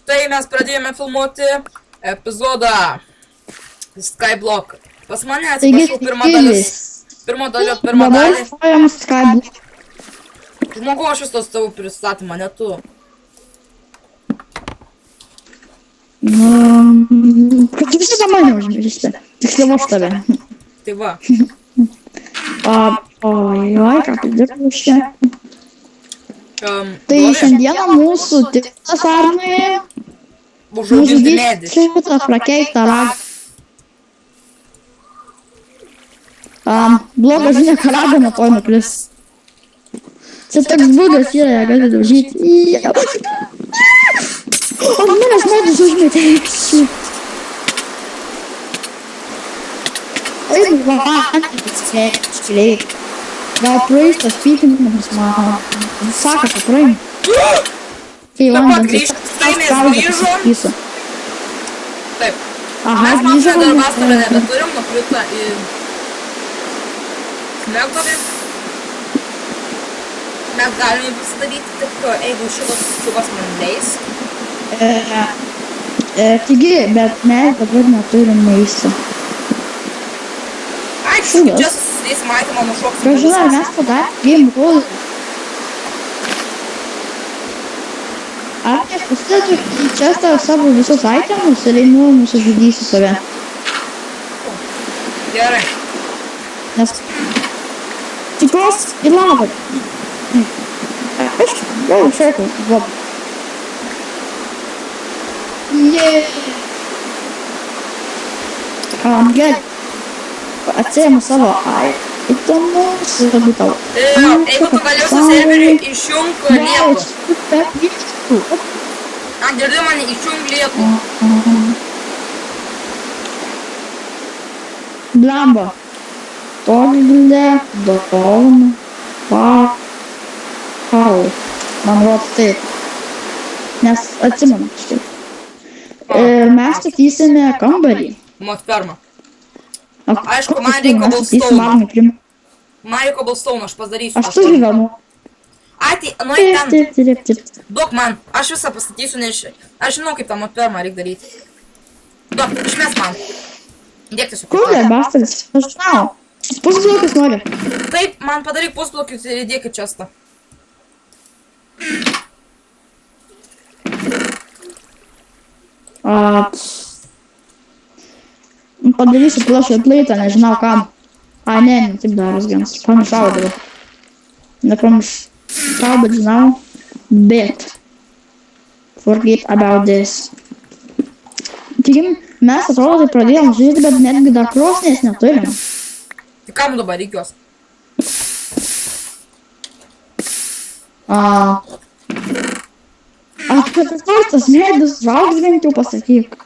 štai mes pradėjome filmuoti epizodą Skyblock. Pas mane atsiprašau pirma dalis. Pirma dalį. Žmogau, aš vis tos tavo pristatymą, ne tu. Kad tu visada mane užmiršti. Tiksliau aš tave. Tai va. Oi, ką tu dirbu čia? Tai šiandieną mūsų tikslas Arnai Užauginti medį. šitą prakeiktą ragą. Bloga žinia, kad raga nuo to nukris. Čia toks būdas yra, ją gali daužyti. O manęs medus užmetė. Einu man, skiliai. Gal praeis tas pykinimas, man sako, kad praeim. Kai vandens grįžo. Taip. Aha, Mes grįžo. dar vasarą nebeturim, nukrito į smegdavį. Mes galime pasidaryti tik, jeigu šitas siuvas man leis. Taigi, bet mes dabar neturim maisto. Aišku, čia susidės matymą nušoksim. Gražina, ar mes padarėm game rule? Ar aš pasidedu į čestą savo visus itemus ir einu nusižudysiu save? Gerai. Nes tikros į lavą. Aš jau šėkau, vob. Gerai. Atsėjame savo itemus ir būtau. Jeigu tu galiausiai serverį išjung lietų. Girdi mane, išjung lietų. Blemba. Tolė, dovana, man rodo taip. Nes atsimenu kažkaip. Mes statysime kambarį. Mat fermą. Aišku, man reikia cobblestone. Man reikia cobblestone, aš padarysiu. Aš tu gyvenu. Ai, nueik ten. Taip. Duok man, aš visą pastatysiu, nes aš žinau, kaip tą mat fermą reikia daryti. Duok, išmes man. Dėk tiesiog. Kur dar bastardas? Aš žinau. Pusblokis nori. Taip, man padaryk pusblokius ir įdėk į čestą. Padarysiu plašą plaitą, nežinau kam. Ai, ne, taip daras gans. Pamišau dabar. Nepamišau, bet žinau. Bet. Forget about this. Taigi, mes atrodo tai pradėjom žaisti, bet netgi dar krosnės neturim. Tai kam dabar reikios? Aš kad tas medus žaugs bent jau pasakyk.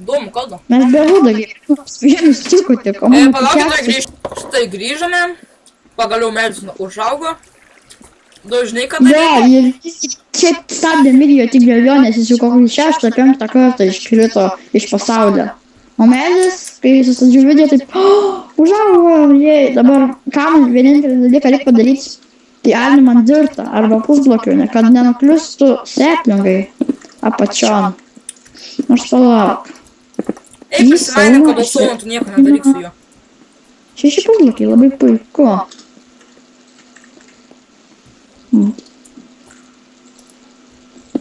Įdomu, kalba. Mes be rūdo vienus cikų tik, o man Palaukit, štai grįžome. Pagaliau medis užaugo. Dažnai kada reikia. ir čia stabdė video tik dėl jo, nes jis jau kokį 6-5 kartą iškrito iš pasaulio. O medis, kai susadžiu video, taip, užaugo, jei, dabar ką man vienintelį dalyką reikia padaryti, tai alni man dirtą arba pusblokių, kad nenukliustų seklingai apačion. Nors palauk. Eik, prisimainė, kad balsuojant, tu nieko nedaryk su juo. 6 pusblokiai, labai puiku.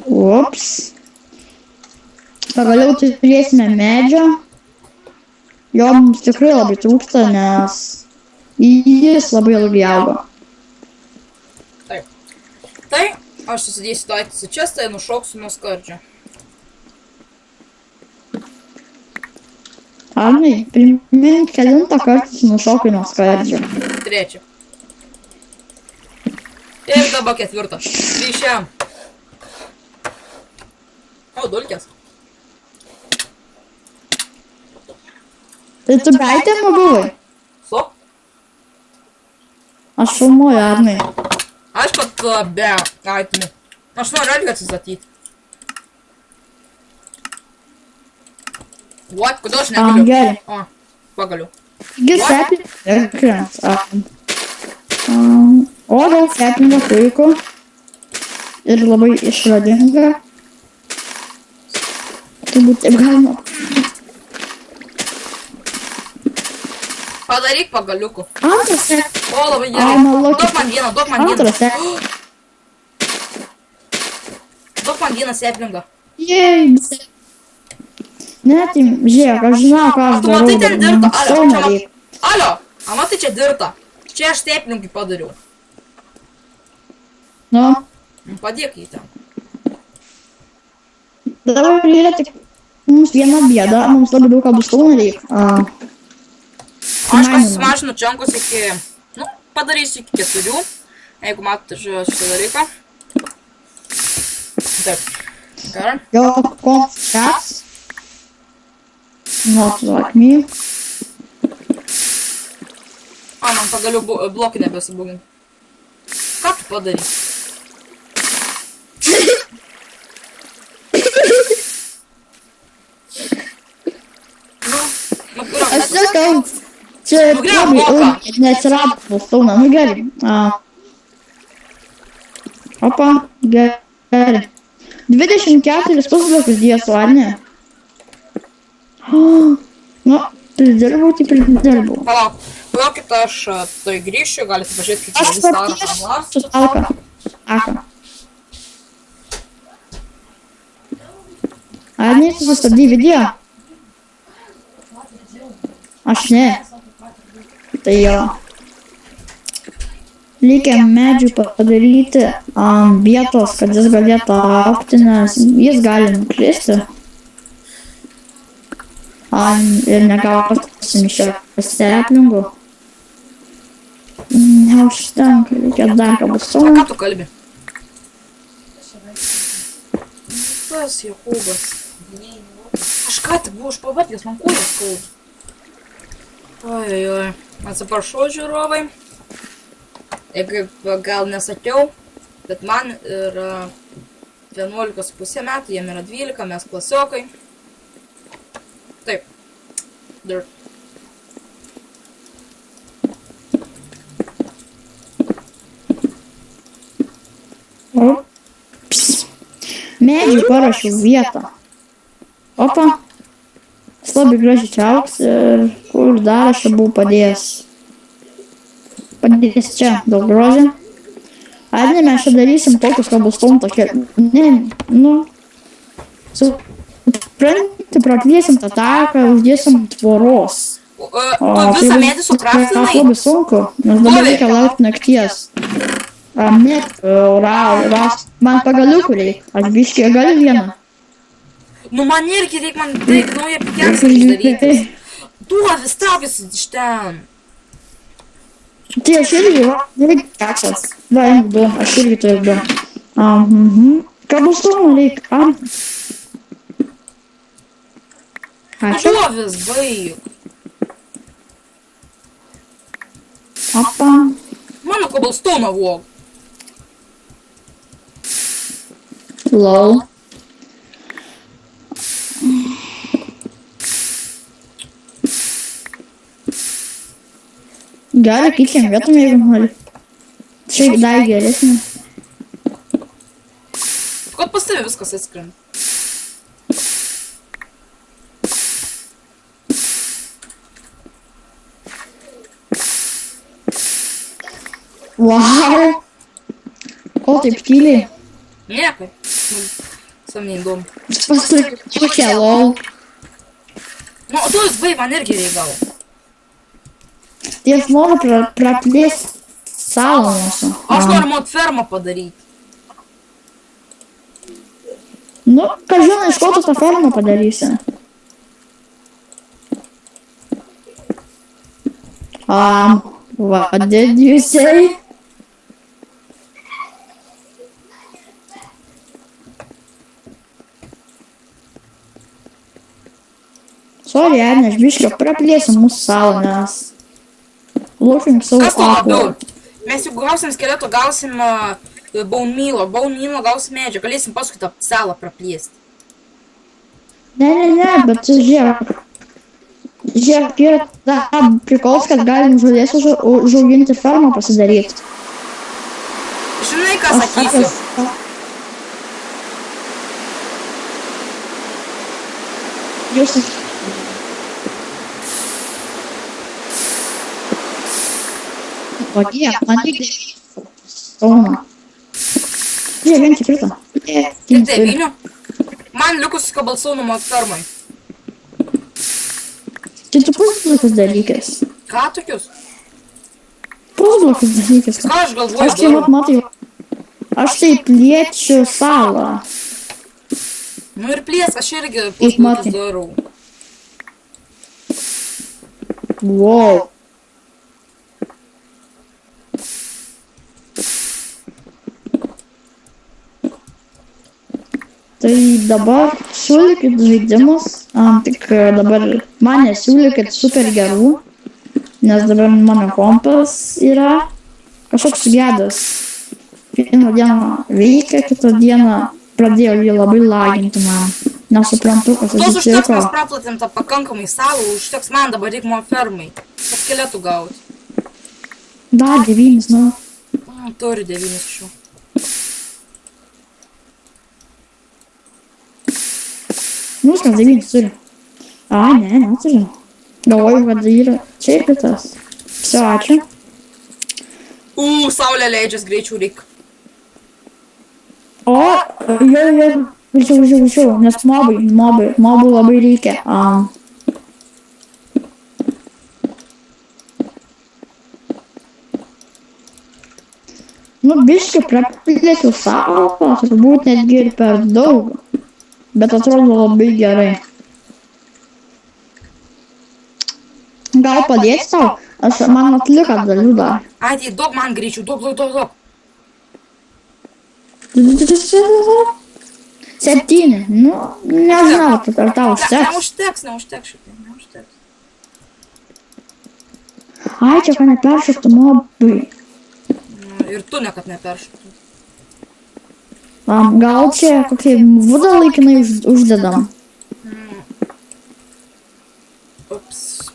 Ups. Pagaliau turėsime medžio. Jo mums tikrai labai trūksta, nes jis labai ilgai augo. Taip. Tai, aš susidėsiu daiktus į čestą ir nušoksiu nuo skardžio. Arnai, primink kelintą kartą nušokai nuo skardžio. 3. Ir dabar 4. Grįžėm. O, dulkės. Tai tu be itemų buvai? So? Aš filmuoju, Arnai. Aš pat be itemų. Aš noriu irgi atsistatyti. What? Kodėl aš negaliu? Gerai. O, pagaliu. Taigi seplingą. O, daug seplingą puiku. ir labai išradinga. Turbūt taip galima. Padaryk pagaliukų. Antras, O, labai Ai, gerai. malonu. Duok man vieną, duok man vieną. antras, Duok man vieną seplingą. Jej. Ne, tai žiūrėk, aš žinau, ką aš Tu darau. matai ten dirtą? Alio, Sau čia nereik. Alio, a matai čia dirtą? Čia aš seplingai padariau. Nu, Padėk jį ten. dabar yra tik mums viena bėda, mums labai daug kabustonų reikia. Aš pasimažinu čankus iki, nu, padarysiu iki 4. Jeigu matote šitą dalyką. Taip. Gerai. Yo, cats. Not like me. A, man pagaliau blokį nebesibūgin. Ką tu padarai? Nu, Aš sakau, čia Nugriauk labai bloką. ilgai neatsirado kabustonų. Nu gerai. Opa, gerai. 24 puslapius dėsiu, ar ne? Nu, pridirbau, tai pridirbau. Palaukit, aš tai grįšiu, galite pažiūrėti, kaip Aš jis daro partijos kanalą. su Alka. Aka. Ar ne, tu sustabdai video? Aš ne. Tai jo. Reikia medžių padaryti ant vietos, kad jis galėtų augti, nes jis gali nukristi. Ir negausim iš seplingų. Neužtenka, reikia dar O kabustonų. ką tu kalbi? Tas Jokūbas. Aš ką tik buvau išpavargęs, man kūnas skauda. Oi. Atsiprašau, žiūrovai. Jeigu gal nesakiau, bet man yra 11,5 metų, jiem yra 12, mes klasiokai. Taip. Dirt. Medžiui parašiau vietą. Opa. Jis labai gražiai čia augs ir kur dar aš čia buvau padėjęs. Padėjęs čia, daug grožį. Ar ne, mes čia darysim tokius kabuston tokie. Ne, nu. Supranti, praplėsim tą taką, uždėsim tvoros. Tu visą medį sukraftinai? Labai sunku, nes dabar reikia laukti nakties. Net, man pagaliukų reikia. Aš biškiai galiu vieną. Nu man irgi reikia naują pikeksą išdaryti. Duovis, traukis iš ten. Tai aš irgi, reikia keksas. Va, du, aš irgi turiu du. Kabustonų reikia. Ačiū. Duovis, baig. Opa. Mano kobalstoną vog. Lol. Gerai, keičiam vietom, jeigu nori. Šiaip dar geresnė. Kad pas tave viskas atskrenda. Wow. Ko taip tyliai? Niekai. Sam neįdomu. Pasakė, lol. Nu, duovis, baig, man irgi reikia gal. Tai aš noriu praplėsti salą mūsų. Aš noriu mod fermą padaryti. Nu, ką žinai, iš ko tu tą fermą padarysi? What did you say? Sorry, Agne, aš biškio praplėsiu mūsų salą, nes... Looking so Kas to labiau? awkward. Mes juk gausim skeleto, gausim bone meal gausim medžio, galėsim paskui tą salą praplėsti. Ne, bet žiūrėk. Žiūrėk, yra ta prikols, kad galim žolės užauginti fermą pasidaryti. Žinai, ką sakysiu? Jūs. Vagie, man tik 9 stono. Jie, vien tik krito. Tik 9. Man likus kabalsonų fermai. Tai tu pusblokas dalykas. Ką tokius? Pusblokas dalykas. Ką aš galvoju? Aš tai, vat, matai, aš tai pliečiu salą. Nu ir plėsk, aš irgi Kaip matai. pusblokus darau. Wow. Tai dabar siūlykit žaidimus, tik dabar man nesiūlykit super gerų, nes dabar mano kompas yra kažkoks sugedęs. Vieną dieną veikia, kitą dieną pradėjo jį labai laginti man. Nesuprantu, kas Tos užteks atsitiko. mes praplatėm tą pakankamai salą, užteks man dabar reik mano fermai. Kad skeletų gauti. Dar 9, nu. Turi 9 iš jų. Nu, viskas 9 turi. Ai, ne, neturiu. Galvoju, kad yra čia ir kitas. Все, ačiū. Saulė leidžias greičiau reik. O, jau, važiuoju, nes mobų labai reikia. Nu, biškai praplėsiu savo, turbūt netgi ir per daug. Bet atrodo labai gerai. Gal padėti tau? Man atliko dalių dar. Ai, tai daug man greičiau, daug. 7. Nu, nežinau, ar tau užteks. Neužteks šitai, neužteks. Ai, čia ką neperšoktų mobai. Ir tu nekad neperšoktų. Gal čia kokį vudą laikinai uždedam. Ups.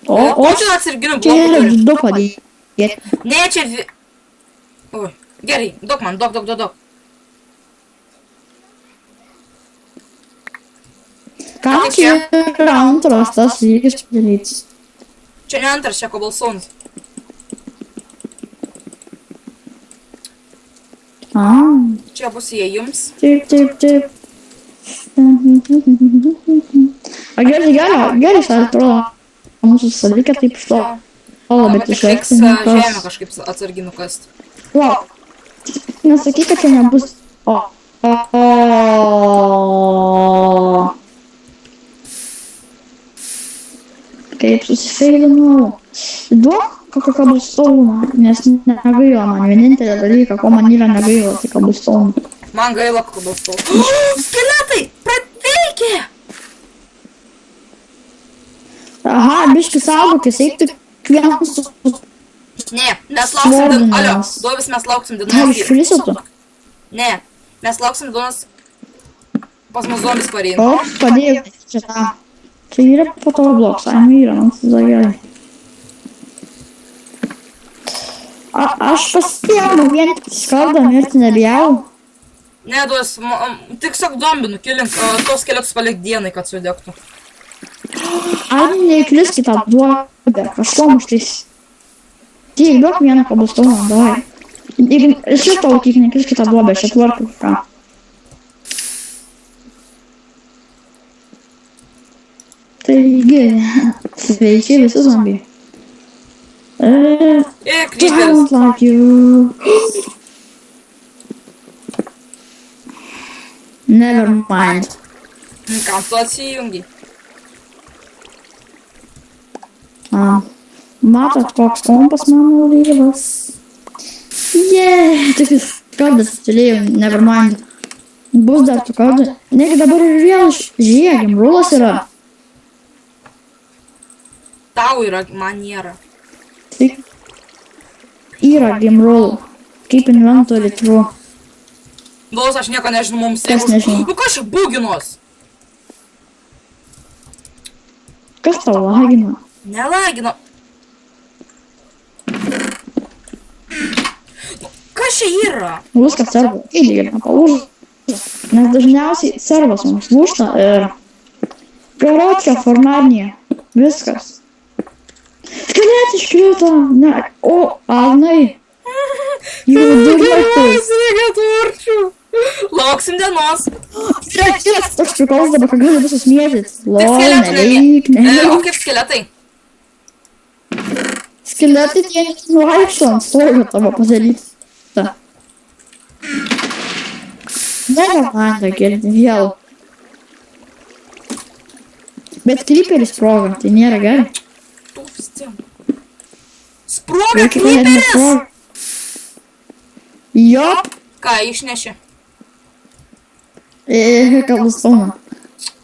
O, čia atsarginių čia yra blokų turi. 2 padėti. Ne, čia Oi, gerai, daug man, daug. Kam čia yra antras tas lygis padarytis? Čia ne antras, čia kobalsonas. Čia bus įėjims. Taip. A gerai, atrodo, mūsų salykia taip iš to. Dabar tik reiks žemę kažkaip atsarginių kasti. Wow. Nesakyk, kad čia nebus. Kaip susifeilinau. Duok kokio kabulstono, nes negaila man. Vienintelė dalyka, ko man yra negaila, tai kabulstono. Man gaila kabulstono. Skeletai! Praveikė! Aha, biški saugokis, eik tik vienas su... Ne, mes lauksim Alio, Dovis mes lauksim Gal dienos. iškrisiu tu? Ne, mes lauksim dienos pas mus zombis pareina. O, padėjau čia tą. Čia yra po to bloks, yra, man tada gerai. Aš pasiėmu vien skardą mirti nebijau. Ne, Dovis, tik sak zombį nukilink, tos skeletus palik dienai, kad sudegtų. Ar neįkrisk į tą duobę, kažko muštais. Tiek, duok vieną kabulstoną, davai. Šitą tik neįkrisk į tą duobę, aš atvarkau ką. Taigi, sveiki visi zombiai. Creeperis. Don't like you. Never mind. Kam tu atsijungi? Matot, koks kompas mano laivas. Tik kardas turėjau, never mind. Bus dar tų kardų. Negi dabar ir vėl žiūrėkim, rulas yra. Tau yra, man nėra. Tik yra game roll. Kaip inventory true. Dovis, aš nieko nežinau, mums Kas nežino? Nu ką čia buginos? Kas tau lagina? Nelagino. Kas čia yra? Viskas servo. Įdėlė, nepalūžo. Nes dažniausiai servas mums lūžta ir Karočią formarnį. Viskas. Skelet iškrito. Ne. O, Arnai. Jau durnatis. Reikia turčių. Lauksim dienos. Toks prikolas dabar, kad gali visus mėtyt. Tai skeletų Nereik, O kaip skeletai? Skeletai tie nuvaikšto ant stogo tavo padaryta. Negalanda girdi vėl. Bet creeperis sproga, tai nėra gerai. Sprogia creeperis! Jo, Ką, išnešė? Kalustona.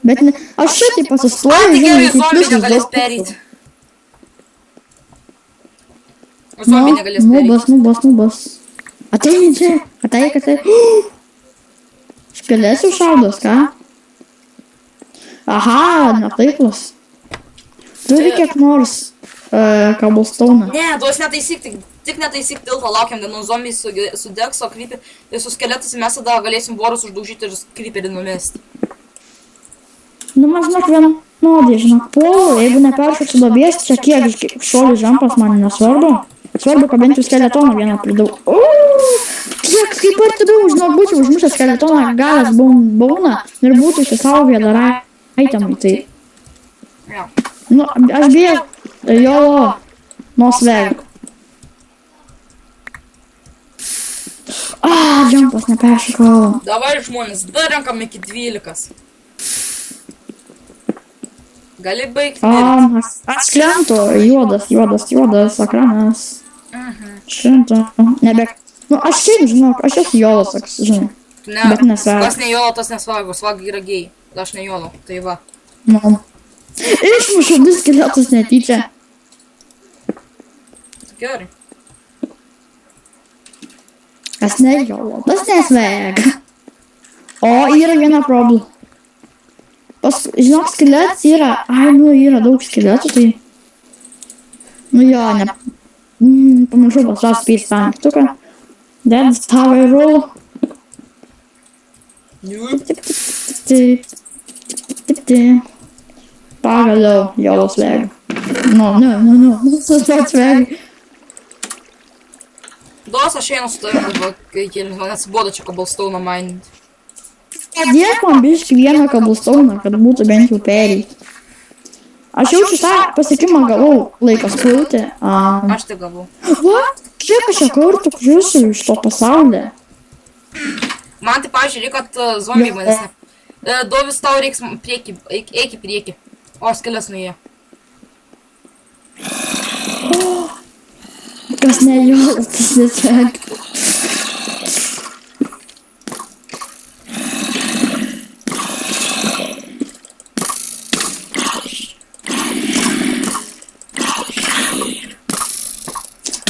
Bet ne, aš šitai Tai pasistoju, gerai, kaip zombiai visus negalės daug- perėti. Zombiai negalės Nubas, perėti. nubas. Ateini čia, ateik. Škelės jau šaudos, ką? Aha, netaiklas. Turi kiek nors kabulstoną. Ne, duos netaisyk, tik netaisyk tiltą, laukiam dienų, zombiai sudegs, o creeper, tai su skeletais mes tada galėsim vorus uždaužyti ir creeperį numesti. Nu, man žinok, vienodai, žinok, puolu, jeigu neperšoksiu duobės, čia kiek šuolių žampas man nesvarbu. Svarbu, kad bent jau skeletoną vieną pridau. Kiek, kaip arti buvau, žinok, būčiau užmušęs skeletoną, galas bauna ir būtų išsisaugę dar aitemai, tai. Jo. Nu, aš bijau, jolo, nuo svego. Žampas neperšokau. Dabar žmonės, dar renkam iki 12. Gali baigti. Aš klentu, juodas ekranas. Šimto, nebek. Nu, aš šiaip, žinok, aš esu jolas, toks, žinai. Ne, Bet nesvarbu. kas ne jolo, tas nesvarbu, svagai yra gėjai. Aš ne jolo, tai va. Nu. Išmušiau du skeletus netyčia. Gerai. Kas ne jolo, tas nesvega. O, yra viena problema. Žinok, skeletas yra, yra daug skeletų, tai. Nu jo, ne. Pamažu pasas Space Tanktuką. That's how I roll. Pagaliau, jolos vega. Nu, susvet vega. Duos aš einu su tavim dabar, kai man atsibodo čia cobblestone mining. Dėk man biškį vieną kabulstoną, kad būtų bent jau perėti. Aš jau šitą pasiekimą gavau laikas pulti. Aš tai gavau. What? Kiek aš čia kartų kriusiu iš to pasaulio? Man tai, pavyzdžiui, reikia, kad zombiai manęs ne. Dovis, tau reiks prieki, eik į priekį. O, skeles nuėjo. Kas ne jolas, tas nesveg.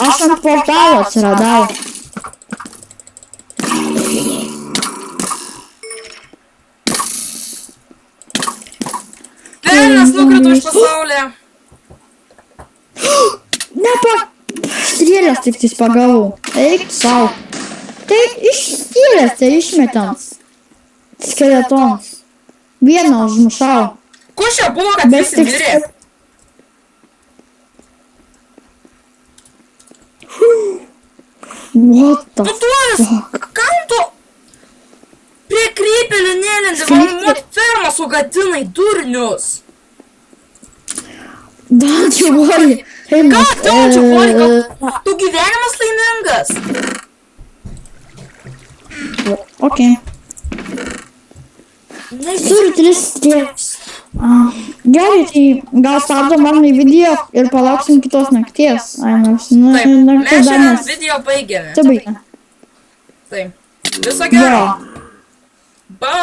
Aš ant portalo atsiradau. Velnias nukrito iš pasaulio. Strėlės tik tais pagavau. Eik sau. Tai iš strėlės, tai išmetams. Skeletons. Vieną užmušau. Ko čia buvo, kad Bet visi tik- mirė? What the Tu tuolis, fuck? kam tu prie krypelį nelindi, man fermą sugadinai, durnius. Don't you worry. Hey, Ką tau čia pori, kad tu gyvenimas laimingas? Okay. Turiu 3 strėlės. Gerai, tai gal stabdom Arnai video ir palauksim kitos nakties. Ai, nors, Taip, mes naktis dar šiandien nes. video baigėme. Čia baigė. Taip. Viso gero. Jo. Bye.